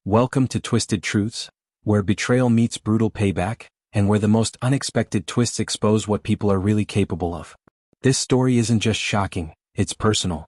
Welcome to Twisted Truths, where betrayal meets brutal payback, and where the most unexpected twists expose what people are really capable of. This story isn't just shocking, it's personal.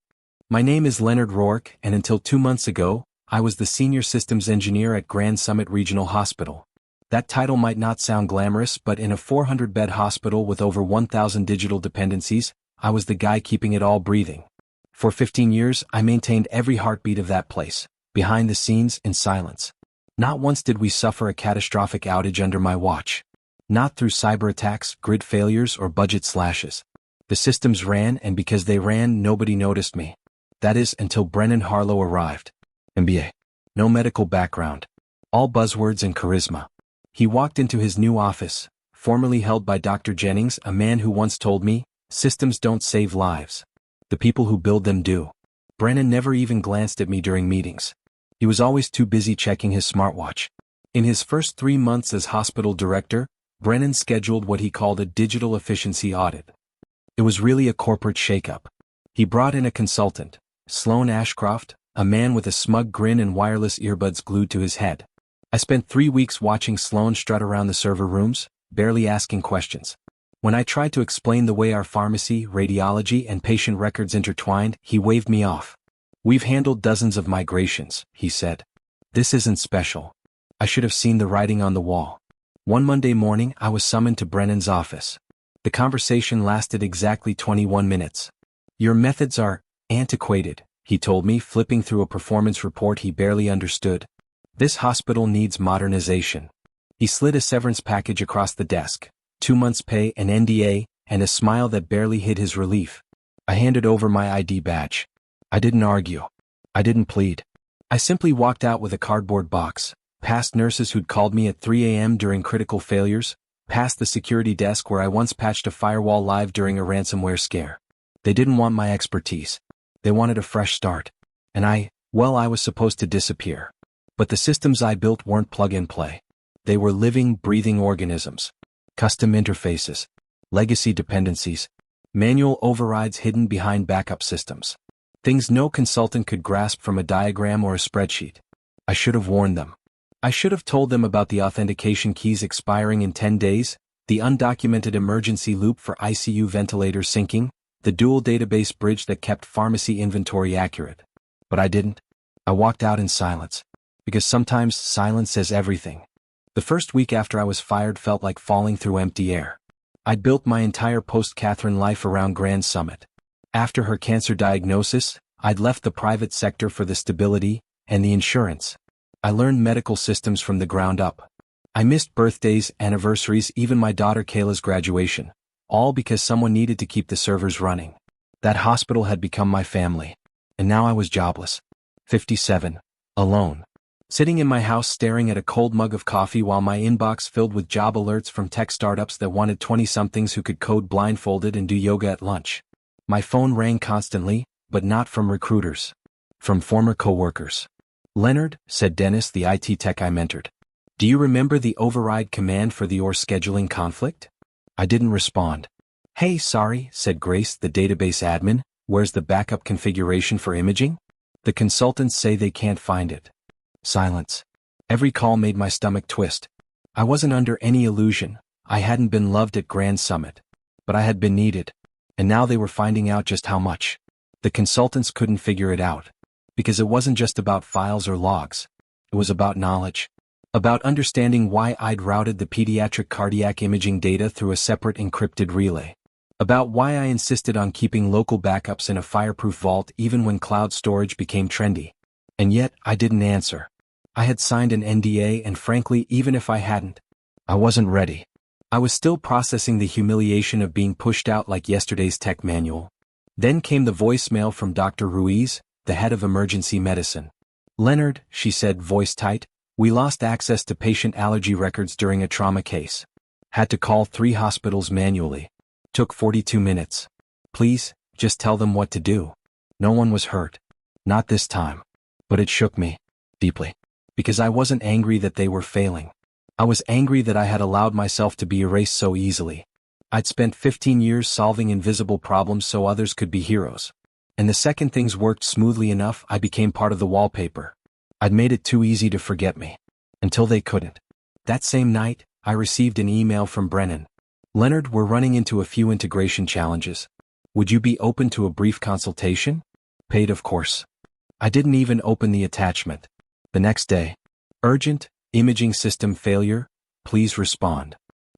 My name is Leonard Rourke, and until 2 months ago, I was the senior systems engineer at Grand Summit Regional Hospital. That title might not sound glamorous, but in a 400-bed hospital with over 1,000 digital dependencies, I was the guy keeping it all breathing. For 15 years, I maintained every heartbeat of that place, behind the scenes in silence. Not once did we suffer a catastrophic outage under my watch. Not through cyber attacks, grid failures, or budget slashes. The systems ran, and because they ran, nobody noticed me. That is, until Brennan Harlow arrived. MBA. No medical background. All buzzwords and charisma. He walked into his new office, formerly held by Dr. Jennings, a man who once told me, "Systems don't save lives. The people who build them do." Brennan never even glanced at me during meetings. He was always too busy checking his smartwatch. In his first 3 months as hospital director, Brennan scheduled what he called a digital efficiency audit. It was really a corporate shakeup. He brought in a consultant, Sloan Ashcroft, a man with a smug grin and wireless earbuds glued to his head. I spent 3 weeks watching Sloan strut around the server rooms, barely asking questions. When I tried to explain the way our pharmacy, radiology, and patient records intertwined, he waved me off. "We've handled dozens of migrations," he said. "This isn't special." I should have seen the writing on the wall. One Monday morning, I was summoned to Brennan's office. The conversation lasted exactly 21 minutes. "Your methods are antiquated," he told me, flipping through a performance report he barely understood. "This hospital needs modernization." He slid a severance package across the desk, 2 months' pay, an NDA, and a smile that barely hid his relief. I handed over my ID badge. I didn't argue. I didn't plead. I simply walked out with a cardboard box, past nurses who'd called me at 3 a.m. during critical failures, past the security desk where I once patched a firewall live during a ransomware scare. They didn't want my expertise. They wanted a fresh start. And I was supposed to disappear. But the systems I built weren't plug-and-play. They were living, breathing organisms. Custom interfaces. Legacy dependencies. Manual overrides hidden behind backup systems. Things no consultant could grasp from a diagram or a spreadsheet. I should have warned them. I should have told them about the authentication keys expiring in 10 days, the undocumented emergency loop for ICU ventilator syncing, the dual database bridge that kept pharmacy inventory accurate. But I didn't. I walked out in silence. Because sometimes silence says everything. The first week after I was fired felt like falling through empty air. I'd built my entire post-Catherine life around Grand Summit. After her cancer diagnosis, I'd left the private sector for the stability and the insurance. I learned medical systems from the ground up. I missed birthdays, anniversaries, even my daughter Kayla's graduation, all because someone needed to keep the servers running. That hospital had become my family. And now I was jobless. 57. Alone. Sitting in my house staring at a cold mug of coffee while my inbox filled with job alerts from tech startups that wanted 20-somethings who could code blindfolded and do yoga at lunch. My phone rang constantly, but not from recruiters. From former coworkers. "Leonard," said Dennis, the IT tech I mentored. "Do you remember the override command for the OR scheduling conflict?" I didn't respond. "Hey, sorry," said Grace, the database admin, "where's the backup configuration for imaging? The consultants say they can't find it." Silence. Every call made my stomach twist. I wasn't under any illusion. I hadn't been loved at Grand Summit. But I had been needed. And now they were finding out just how much. The consultants couldn't figure it out. Because it wasn't just about files or logs. It was about knowledge. About understanding why I'd routed the pediatric cardiac imaging data through a separate encrypted relay. About why I insisted on keeping local backups in a fireproof vault even when cloud storage became trendy. And yet, I didn't answer. I had signed an NDA, and frankly, even if I hadn't, I wasn't ready. I was still processing the humiliation of being pushed out like yesterday's tech manual. Then came the voicemail from Dr. Ruiz, the head of emergency medicine. "Leonard," she said, voice tight, "we lost access to patient allergy records during a trauma case. Had to call 3 hospitals manually. Took 42 minutes. Please, just tell them what to do." No one was hurt. Not this time. But it shook me. Deeply. Because I wasn't angry that they were failing. I was angry that I had allowed myself to be erased so easily. I'd spent 15 years solving invisible problems so others could be heroes. And the second things worked smoothly enough, I became part of the wallpaper. I'd made it too easy to forget me. Until they couldn't. That same night, I received an email from Brennan. Leonard, we're running into a few integration challenges. Would you be open to a brief consultation? Paid, of course. I didn't even open the attachment. The next day. Urgent, imaging system failure, please respond.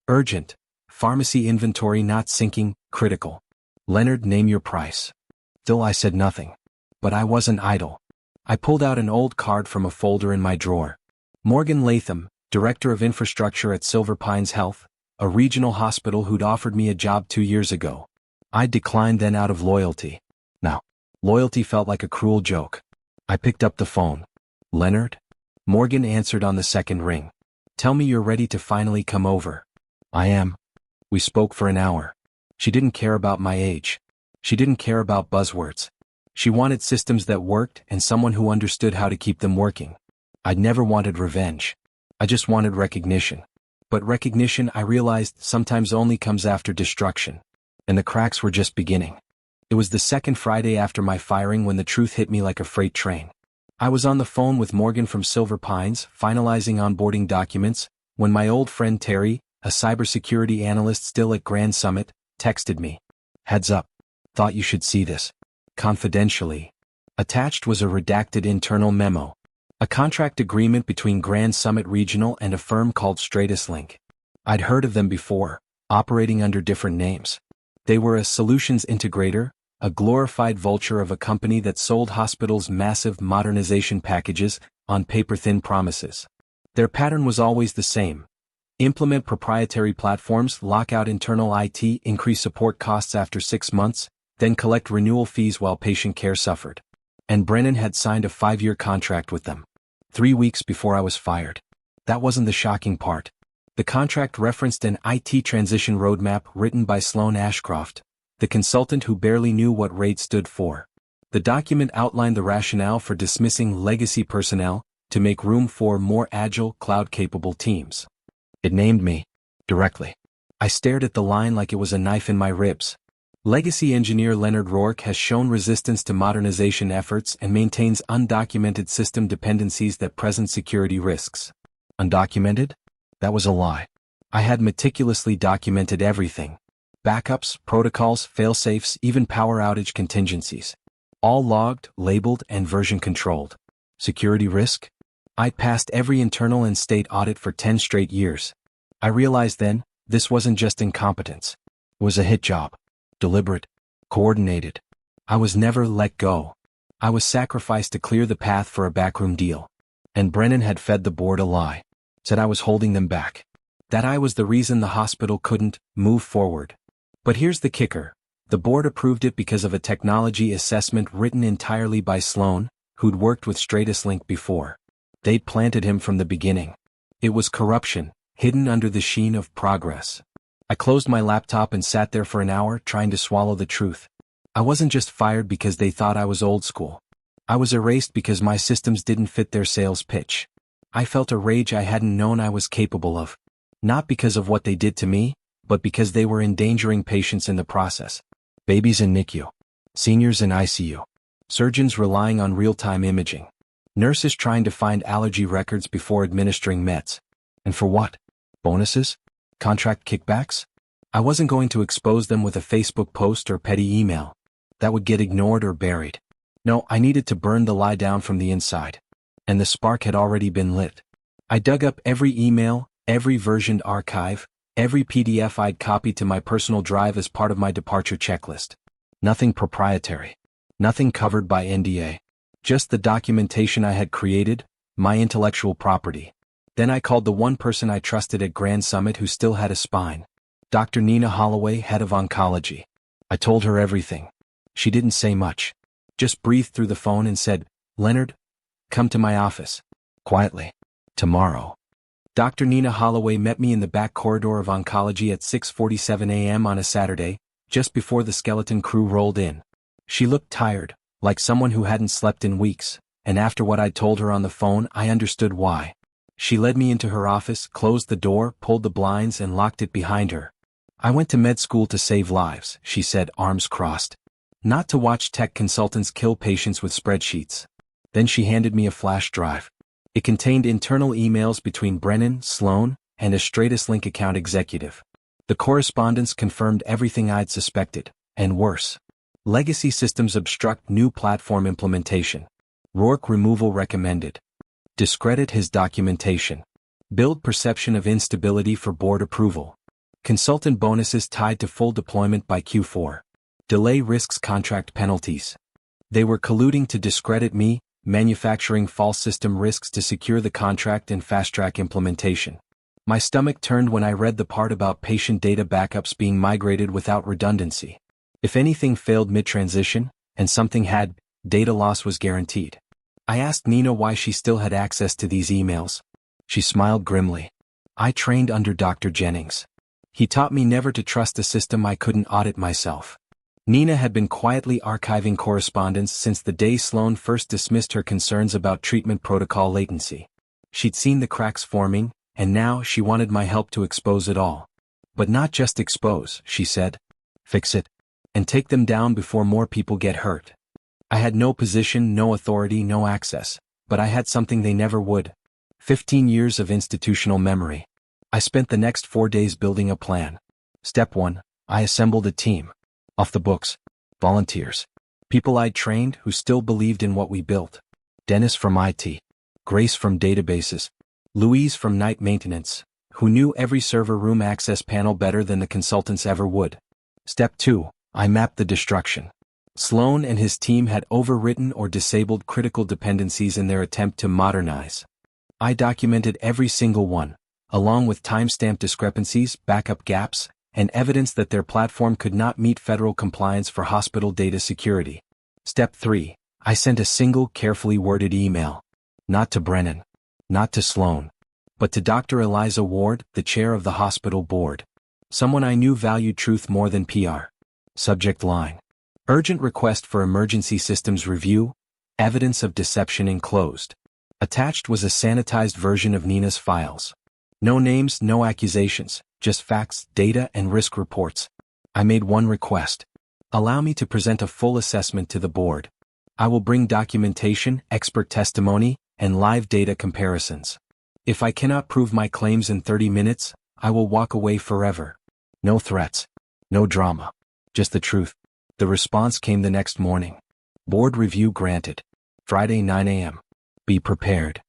Urgent, pharmacy inventory not syncing, critical. Leonard, name your price. Still I said nothing. But I wasn't idle. I pulled out an old card from a folder in my drawer. Morgan Latham, Director of Infrastructure at Silver Pines Health, a regional hospital who'd offered me a job 2 years ago. I declined then out of loyalty. Now, loyalty felt like a cruel joke. I picked up the phone. Leonard? Morgan answered on the second ring. Tell me you're ready to finally come over. I am. We spoke for an hour. She didn't care about my age. She didn't care about buzzwords. She wanted systems that worked and someone who understood how to keep them working. I'd never wanted revenge. I just wanted recognition. But recognition, I realized, sometimes only comes after destruction. And the cracks were just beginning. It was the second Friday after my firing when the truth hit me like a freight train. I was on the phone with Morgan from Silver Pines, finalizing onboarding documents, when my old friend Terry, a cybersecurity analyst still at Grand Summit, texted me. Heads up. Thought you should see this. Confidentially. Attached was a redacted internal memo. A contract agreement between Grand Summit Regional and a firm called StratusLink. I'd heard of them before, operating under different names. They were a solutions integrator, a glorified vulture of a company that sold hospitals massive modernization packages on paper-thin promises. Their pattern was always the same. Implement proprietary platforms, lock out internal IT, increase support costs after 6 months, then collect renewal fees while patient care suffered. And Brennan had signed a 5-year contract with them. 3 weeks before I was fired. That wasn't the shocking part. The contract referenced an IT transition roadmap written by Sloan Ashcroft, the consultant who barely knew what RAID stood for. The document outlined the rationale for dismissing legacy personnel to make room for more agile, cloud-capable teams. It named me. Directly. I stared at the line like it was a knife in my ribs. Legacy engineer Leonard Rourke has shown resistance to modernization efforts and maintains undocumented system dependencies that present security risks. Undocumented? That was a lie. I had meticulously documented everything. Backups, protocols, failsafes, even power outage contingencies. All logged, labeled, and version controlled. Security risk? I'd passed every internal and state audit for 10 straight years. I realized then, this wasn't just incompetence. It was a hit job. Deliberate, coordinated. I was never let go. I was sacrificed to clear the path for a backroom deal. And Brennan had fed the board a lie. Said I was holding them back. That I was the reason the hospital couldn't move forward. But here's the kicker. The board approved it because of a technology assessment written entirely by Sloan, who'd worked with StratusLink before. They'd planted him from the beginning. It was corruption, hidden under the sheen of progress. I closed my laptop and sat there for an hour trying to swallow the truth. I wasn't just fired because they thought I was old school. I was erased because my systems didn't fit their sales pitch. I felt a rage I hadn't known I was capable of. Not because of what they did to me, but because they were endangering patients in the process. Babies in NICU. Seniors in ICU. Surgeons relying on real-time imaging. Nurses trying to find allergy records before administering meds. And for what? Bonuses? Contract kickbacks? I wasn't going to expose them with a Facebook post or petty email. That would get ignored or buried. No, I needed to burn the lie down from the inside. And the spark had already been lit. I dug up every email, every versioned archive, every PDF I'd copied to my personal drive as part of my departure checklist. Nothing proprietary. Nothing covered by NDA. Just the documentation I had created, my intellectual property. Then I called the one person I trusted at Grand Summit who still had a spine. Dr. Nina Holloway, head of oncology. I told her everything. She didn't say much. Just breathed through the phone and said, "Leonard, come to my office. Quietly. Tomorrow." Dr. Nina Holloway met me in the back corridor of oncology at 6:47 a.m. on a Saturday, just before the skeleton crew rolled in. She looked tired, like someone who hadn't slept in weeks, and after what I'd told her on the phone, I understood why. She led me into her office, closed the door, pulled the blinds, and locked it behind her. "I went to med school to save lives," she said, arms crossed. "Not to watch tech consultants kill patients with spreadsheets." Then she handed me a flash drive. It contained internal emails between Brennan, Sloan, and a StratusLink account executive. The correspondence confirmed everything I'd suspected, and worse. Legacy systems obstruct new platform implementation. Rourke removal recommended. Discredit his documentation. Build perception of instability for board approval. Consultant bonuses tied to full deployment by Q4. Delay risks contract penalties. They were colluding to discredit me, manufacturing false system risks to secure the contract and fast-track implementation. My stomach turned when I read the part about patient data backups being migrated without redundancy. If anything failed mid-transition, and something had, data loss was guaranteed. I asked Nina why she still had access to these emails. She smiled grimly. I trained under Dr. Jennings. He taught me never to trust a system I couldn't audit myself. Nina had been quietly archiving correspondence since the day Sloan first dismissed her concerns about treatment protocol latency. She'd seen the cracks forming, and now she wanted my help to expose it all. But not just expose, she said. Fix it. And take them down before more people get hurt. I had no position, no authority, no access, but I had something they never would. 15 years of institutional memory. I spent the next 4 days building a plan. Step 1, I assembled a team. Off the books. Volunteers. People I'd trained who still believed in what we built. Dennis from IT. Grace from databases. Louise from night maintenance, who knew every server room access panel better than the consultants ever would. Step 2, I mapped the destruction. Sloan and his team had overwritten or disabled critical dependencies in their attempt to modernize. I documented every single one, along with timestamp discrepancies, backup gaps, and evidence that their platform could not meet federal compliance for hospital data security. Step 3, I sent a single carefully worded email. Not to Brennan. Not to Sloan. But to Dr. Eliza Ward, the chair of the hospital board. Someone I knew valued truth more than PR. Subject line. Urgent request for emergency systems review, evidence of deception enclosed. Attached was a sanitized version of Nina's files. No names, no accusations, just facts, data, and risk reports. I made one request. Allow me to present a full assessment to the board. I will bring documentation, expert testimony, and live data comparisons. If I cannot prove my claims in 30 minutes, I will walk away forever. No threats. No drama. Just the truth. The response came the next morning. Board review granted. Friday 9 a.m. Be prepared.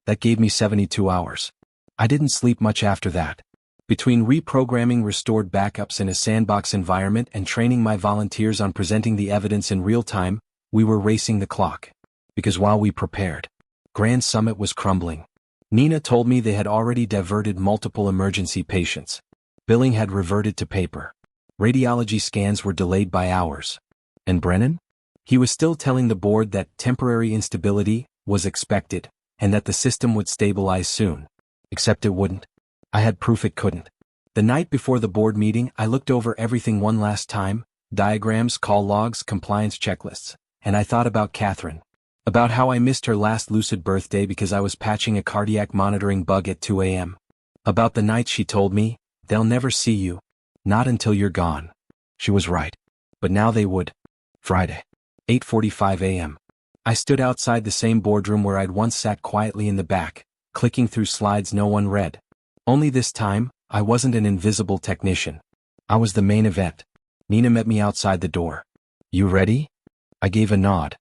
That gave me 72 hours. I didn't sleep much after that. Between reprogramming restored backups in a sandbox environment and training my volunteers on presenting the evidence in real time, we were racing the clock. Because while we prepared, Grand Summit was crumbling. Nina told me they had already diverted multiple emergency patients. Billing had reverted to paper. Radiology scans were delayed by hours. And Brennan? He was still telling the board that temporary instability was expected, and that the system would stabilize soon. Except it wouldn't. I had proof it couldn't. The night before the board meeting, I looked over everything one last time, diagrams, call logs, compliance checklists, and I thought about Catherine. About how I missed her last lucid birthday because I was patching a cardiac monitoring bug at 2 a.m. About the night she told me, they'll never see you. Not until you're gone. She was right. But now they would. Friday. 8:45 a.m. I stood outside the same boardroom where I'd once sat quietly in the back, clicking through slides no one read. Only this time, I wasn't an invisible technician. I was the main event. Nina met me outside the door. You ready? I gave a nod.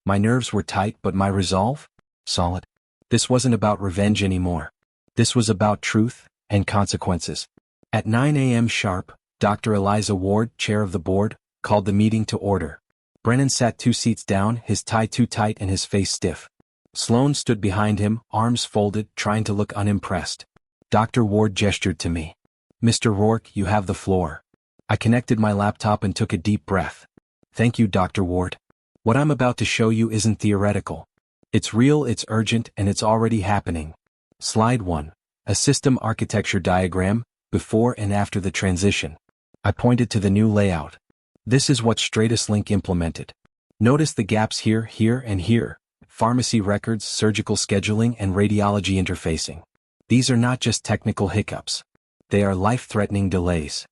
My nerves were tight, but my resolve? Solid. This wasn't about revenge anymore. This was about truth and consequences. At 9 a.m. sharp, Dr. Eliza Ward, chair of the board, called the meeting to order. Brennan sat 2 seats down, his tie too tight and his face stiff. Sloan stood behind him, arms folded, trying to look unimpressed. Dr. Ward gestured to me. Mr. Rourke, you have the floor. I connected my laptop and took a deep breath. Thank you, Dr. Ward. What I'm about to show you isn't theoretical. It's real, it's urgent, and it's already happening. Slide 1. A system architecture diagram, before and after the transition. I pointed to the new layout. This is what StratusLink implemented. Notice the gaps here, here, and here. Pharmacy records, surgical scheduling, and radiology interfacing. These are not just technical hiccups. They are life-threatening delays.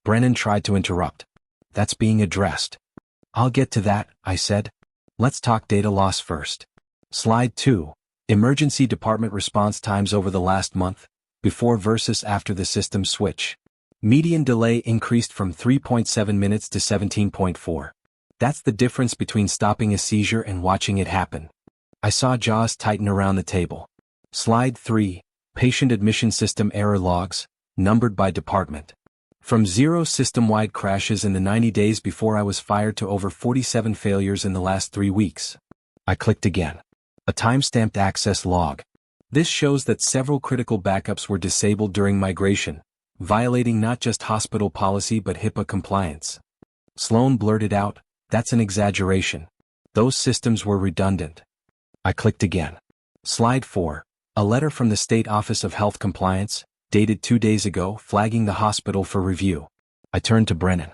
Brennan tried to interrupt. That's being addressed. I'll get to that, I said. Let's talk data loss first. Slide 2. Emergency department response times over the last month, before versus after the system switch. Median delay increased from 3.7 minutes to 17.4. That's the difference between stopping a seizure and watching it happen. I saw jaws tighten around the table. Slide 3, Patient Admission System Error Logs, numbered by department. From 0 system-wide crashes in the 90 days before I was fired to over 47 failures in the last 3 weeks. I clicked again. A timestamped access log. This shows that several critical backups were disabled during migration, violating not just hospital policy but HIPAA compliance. Sloan blurted out, "That's an exaggeration. Those systems were redundant." I clicked again. Slide 4, a letter from the State Office of Health Compliance, dated 2 days ago, flagging the hospital for review. I turned to Brennan.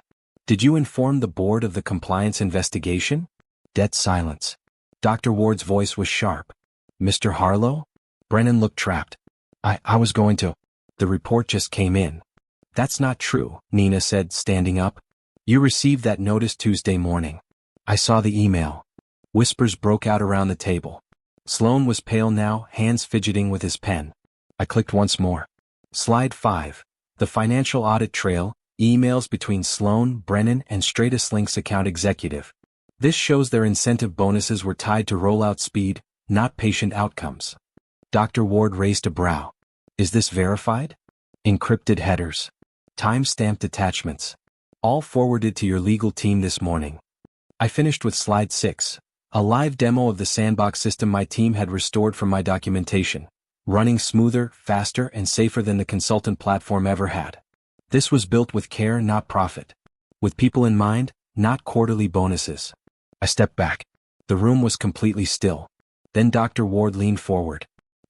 "Did you inform the board of the compliance investigation?" Dead silence. Dr. Ward's voice was sharp. "Mr. Harlow?" Brennan looked trapped. I was going to. The report just came in." "That's not true," Nina said, standing up. "You received that notice Tuesday morning." I saw the email. Whispers broke out around the table. Sloan was pale now, hands fidgeting with his pen. I clicked once more. Slide 5, the financial audit trail, emails between Sloan, Brennan, and StratusLink's account executive. This shows their incentive bonuses were tied to rollout speed, not patient outcomes. Dr. Ward raised a brow. "Is this verified?" Encrypted headers. Time-stamped attachments. All forwarded to your legal team this morning. I finished with slide 6, a live demo of the sandbox system my team had restored from my documentation, running smoother, faster, and safer than the consultant platform ever had. This was built with care, not profit. With people in mind, not quarterly bonuses. I stepped back. The room was completely still. Then Dr. Ward leaned forward.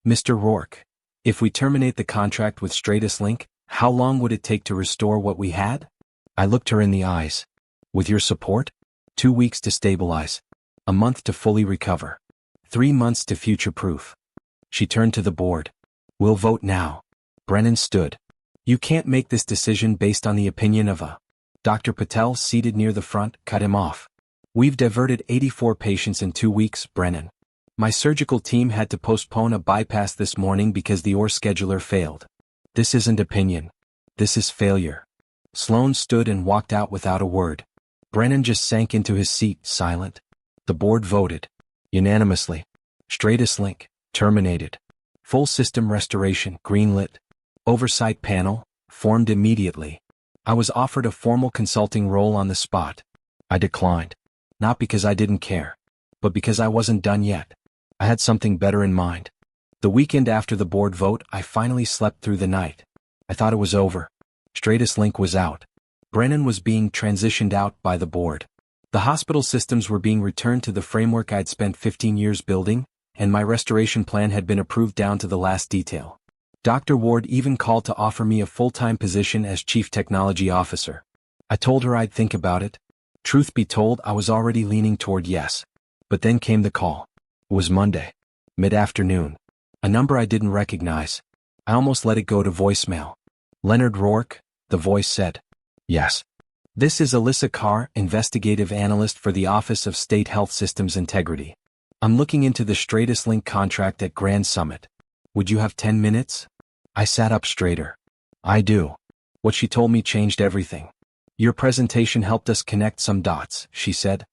"Mr. Rourke, if we terminate the contract with StratusLink, how long would it take to restore what we had?" I looked her in the eyes. "With your support? 2 weeks to stabilize. A month to fully recover. 3 months to future-proof." She turned to the board. "We'll vote now." Brennan stood. "You can't make this decision based on the opinion of a..." Dr. Patel, seated near the front, cut him off. "We've diverted 84 patients in 2 weeks, Brennan. My surgical team had to postpone a bypass this morning because the OR scheduler failed. This isn't opinion. This is failure." Sloan stood and walked out without a word. Brennan just sank into his seat, silent. The board voted. Unanimously. StratusLink, terminated. Full system restoration, greenlit. Oversight panel, formed immediately. I was offered a formal consulting role on the spot. I declined. Not because I didn't care, but because I wasn't done yet. I had something better in mind. The weekend after the board vote, I finally slept through the night. I thought it was over. StratusLink was out. Brennan was being transitioned out by the board. The hospital systems were being returned to the framework I'd spent 15 years building, and my restoration plan had been approved down to the last detail. Dr. Ward even called to offer me a full-time position as Chief Technology Officer. I told her I'd think about it. Truth be told, I was already leaning toward yes. But then came the call. It was Monday. Mid-afternoon. A number I didn't recognize. I almost let it go to voicemail. "Leonard Rourke," the voice said. "Yes." "This is Alyssa Carr, Investigative Analyst for the Office of State Health Systems Integrity. I'm looking into the StratusLink contract at Grand Summit. Would you have 10 minutes? I sat up straighter. "I do." What she told me changed everything. "Your presentation helped us connect some dots," she said.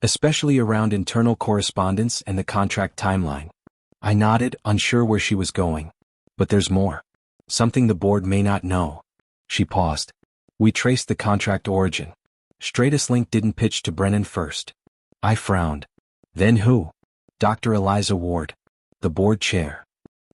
"Especially around internal correspondence and the contract timeline." I nodded, unsure where she was going. "But there's more. Something the board may not know." She paused. "We traced the contract origin. StratusLink didn't pitch to Brennan first." I frowned. "Then who?" "Dr. Eliza Ward, the board chair."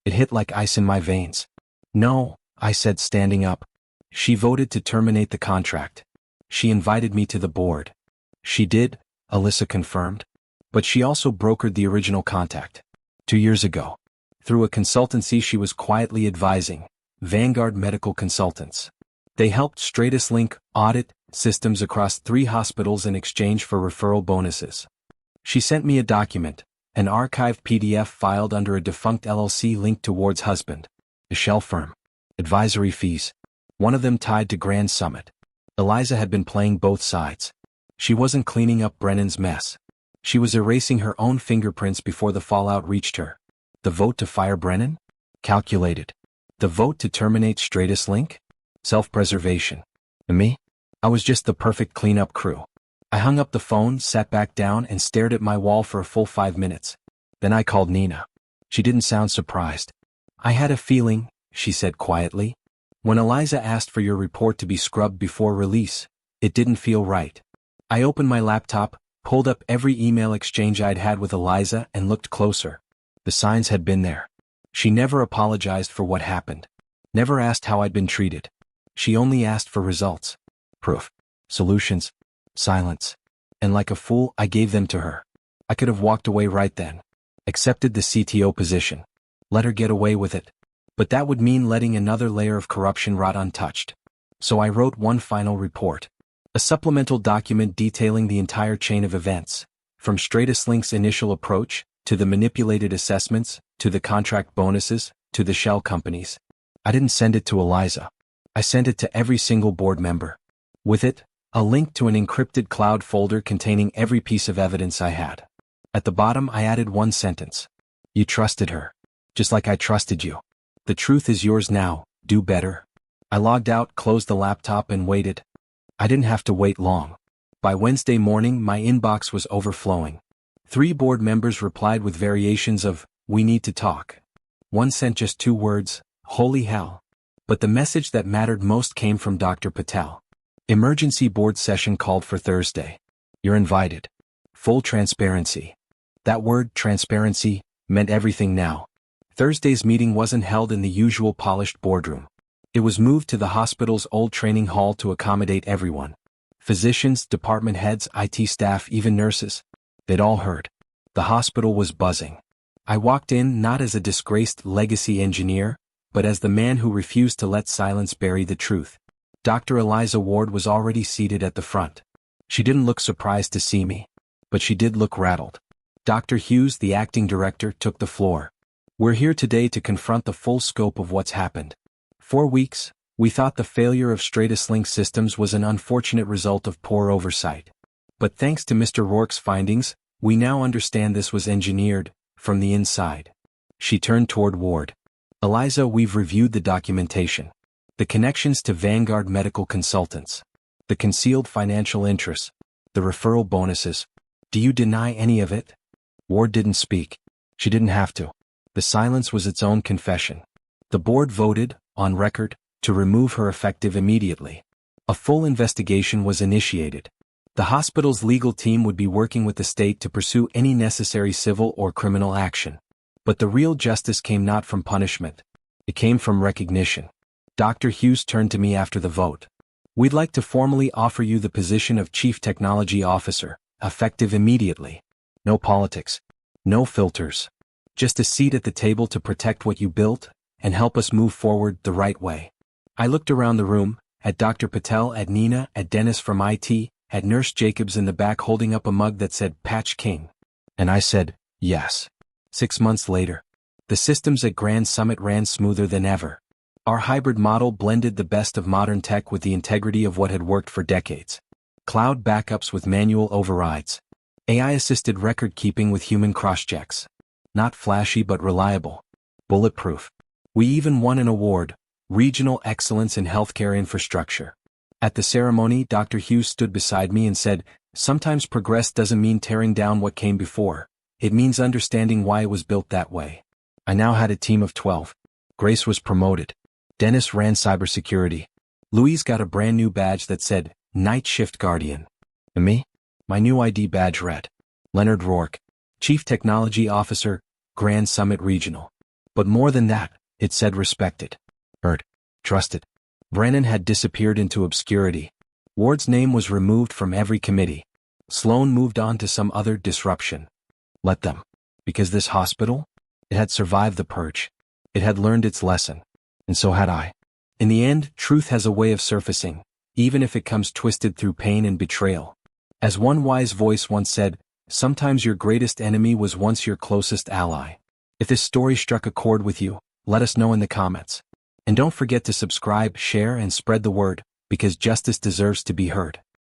It hit like ice in my veins. "No," I said, standing up. "She voted to terminate the contract. She invited me to the board." "She did," Alyssa confirmed. "But she also brokered the original contact. 2 years ago. Through a consultancy she was quietly advising, Vanguard Medical Consultants. They helped StratusLink audit systems across 3 hospitals in exchange for referral bonuses. She sent me a document, an archived PDF filed under a defunct LLC linked to Ward's husband, a shell firm. Advisory fees. One of them tied to Grand Summit. Eliza had been playing both sides. She wasn't cleaning up Brennan's mess. She was erasing her own fingerprints before the fallout reached her. The vote to fire Brennan? Calculated. The vote to terminate Stratus Link? Self-preservation. And me? I was just the perfect cleanup crew. I hung up the phone, sat back down, and stared at my wall for a full 5 minutes. Then I called Nina. She didn't sound surprised. I had a feeling, she said quietly. When Eliza asked for your report to be scrubbed before release, it didn't feel right. I opened my laptop, pulled up every email exchange I'd had with Eliza, and looked closer. The signs had been there. She never apologized for what happened. Never asked how I'd been treated. She only asked for results. Proof. Solutions. Silence. And like a fool, I gave them to her. I could have walked away right then. Accepted the CTO position. Let her get away with it. But that would mean letting another layer of corruption rot untouched. So I wrote one final report. A supplemental document detailing the entire chain of events, from Stratus Link's initial approach, to the manipulated assessments, to the contract bonuses, to the shell companies. I didn't send it to Eliza. I sent it to every single board member. With it, a link to an encrypted cloud folder containing every piece of evidence I had. At the bottom I added one sentence. You trusted her. Just like I trusted you. The truth is yours now, do better. I logged out, closed the laptop, and waited. I didn't have to wait long. By Wednesday morning my inbox was overflowing. 3 board members replied with variations of, "We need to talk." One sent just 2 words, "Holy hell." But the message that mattered most came from Dr. Patel. Emergency board session called for Thursday. You're invited. Full transparency. That word, transparency, meant everything now. Thursday's meeting wasn't held in the usual polished boardroom. It was moved to the hospital's old training hall to accommodate everyone. Physicians, department heads, IT staff, even nurses. They'd all heard. The hospital was buzzing. I walked in not as a disgraced legacy engineer, but as the man who refused to let silence bury the truth. Dr. Eliza Ward was already seated at the front. She didn't look surprised to see me, but she did look rattled. Dr. Hughes, the acting director, took the floor. We're here today to confront the full scope of what's happened. 4 weeks, we thought the failure of Stratus Link systems was an unfortunate result of poor oversight. But thanks to Mr. Rourke's findings, we now understand this was engineered, from the inside. She turned toward Ward. Eliza, we've reviewed the documentation. The connections to Vanguard Medical Consultants. The concealed financial interests. The referral bonuses. Do you deny any of it? Ward didn't speak. She didn't have to. The silence was its own confession. The board voted, on record, to remove her effective immediately. A full investigation was initiated. The hospital's legal team would be working with the state to pursue any necessary civil or criminal action. But the real justice came not from punishment. It came from recognition. Dr. Hughes turned to me after the vote. We'd like to formally offer you the position of Chief Technology Officer, effective immediately. No politics. No filters. Just a seat at the table to protect what you built, and help us move forward the right way. I looked around the room, at Dr. Patel, at Nina, at Dennis from IT, at Nurse Jacobs in the back holding up a mug that said Patch King. And I said, yes. 6 months later, the systems at Grand Summit ran smoother than ever. Our hybrid model blended the best of modern tech with the integrity of what had worked for decades. Cloud backups with manual overrides. AI-assisted record-keeping with human cross-checks. Not flashy but reliable. Bulletproof. We even won an award, Regional Excellence in Healthcare Infrastructure. At the ceremony, Dr. Hughes stood beside me and said, sometimes progress doesn't mean tearing down what came before. It means understanding why it was built that way. I now had a team of 12. Grace was promoted. Dennis ran cybersecurity. Louise got a brand new badge that said, Night Shift Guardian. And me? My new ID badge read, Leonard Rourke, Chief Technology Officer, Grand Summit Regional. But more than that, it said respected, heard, trusted. Brennan had disappeared into obscurity. Ward's name was removed from every committee. Sloan moved on to some other disruption. Let them. Because this hospital? It had survived the purge. It had learned its lesson. And so had I. In the end, truth has a way of surfacing, even if it comes twisted through pain and betrayal. As one wise voice once said, sometimes your greatest enemy was once your closest ally. If this story struck a chord with you, let us know in the comments. And don't forget to subscribe, share, and spread the word, because justice deserves to be heard.